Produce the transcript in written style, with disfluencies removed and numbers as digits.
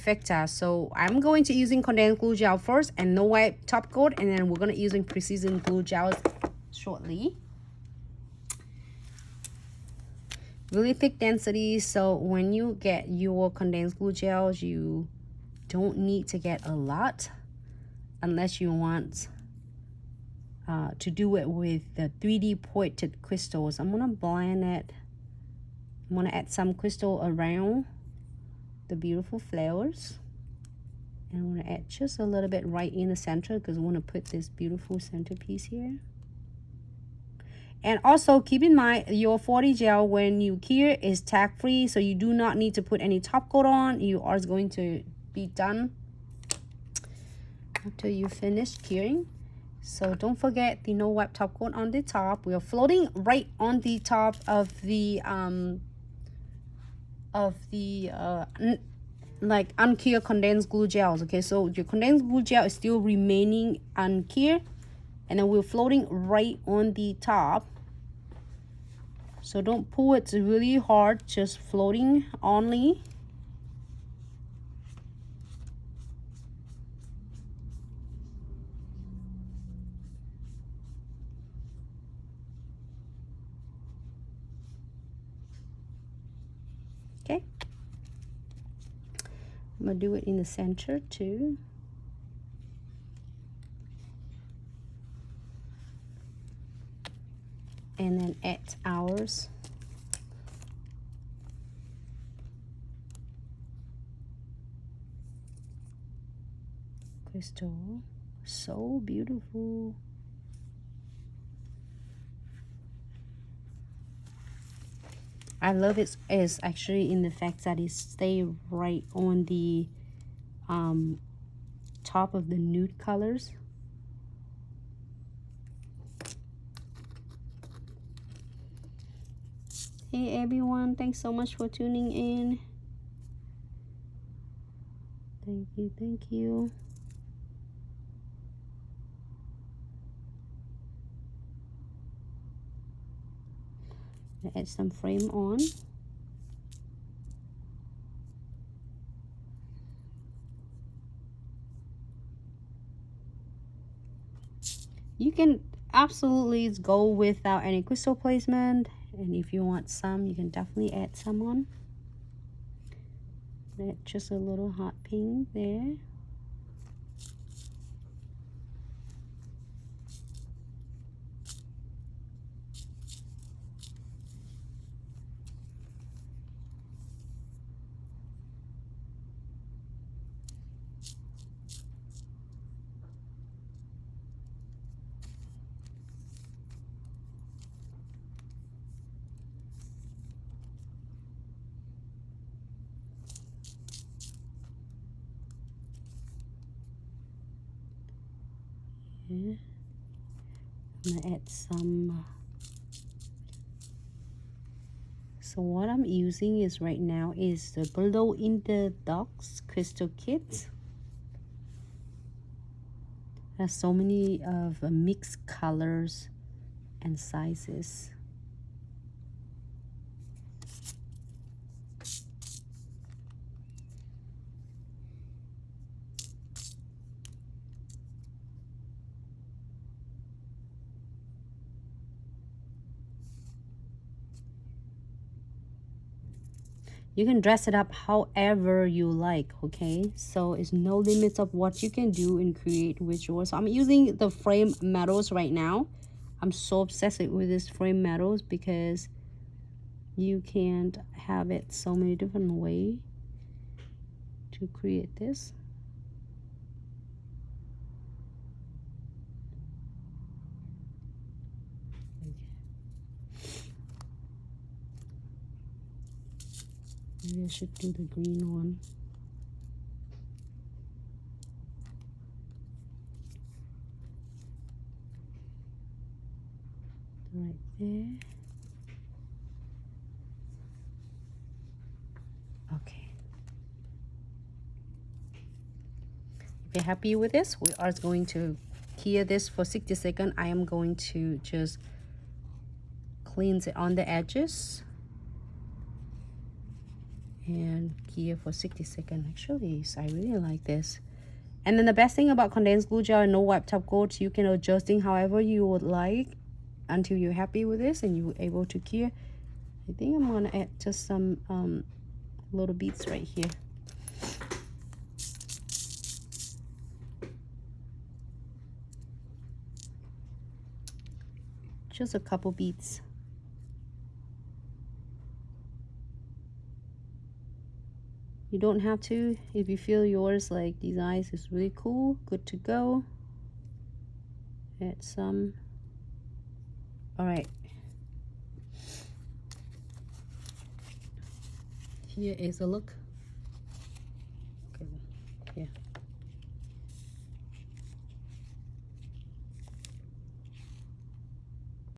Trifecta. So I'm going to using condensed glue gel first and no wipe top coat, and then we're going to using precision glue gels shortly. Really thick density, so when you get your condensed glue gels, you don't need to get a lot unless you want to do it with the 3D pointed crystals. I'm gonna blend it. I'm gonna add some crystal around the beautiful flowers, and I'm gonna add just a little bit right in the center because I want to put this beautiful centerpiece here. And also keep in mind your 40 gel when you cure is tag free, so you do not need to put any top coat on. You are going to be done after you finish curing. So don't forget the no wipe top coat on the top. We are floating right on the top of the like uncured condensed glue gels. Okay, so your condensed glue gel is still remaining uncured, and then we're floating right on the top. So don't pull it really hard, just floating only. Okay. I'm gonna do it in the center too. And then add ours. Crystal, so beautiful. I love it is actually in the fact that it stay right on the top of the nude colors. Hey everyone, thanks so much for tuning in. Thank you, thank you. Add some frame on. You can absolutely go without any crystal placement, and if you want some, you can definitely add some on. Add just a little hot pink there. I'm gonna add some. So what I'm using is right now is the Glow in the Dark crystal kit. Has so many of mixed colors and sizes. You can dress it up however you like, okay? So it's no limits of what you can do and create with yours. So I'm using the frame metals right now. I'm so obsessed with this frame metals because you can't have it so many different ways to create this. Maybe I should do the green one. Right there. Okay. If you're happy with this, we are going to cure this for 60 seconds. I am going to just cleanse it on the edges. and cure for 60 seconds. Actually, I really like this. And then the best thing about condensed glue gel and no wipe top coats, you can adjusting however you would like until you're happy with this and you're able to cure. I think I'm gonna add just some little beads right here. Just a couple beads. You don't have to. If you feel yours like these eyes is really cool, good to go, add some. All right, here is a look.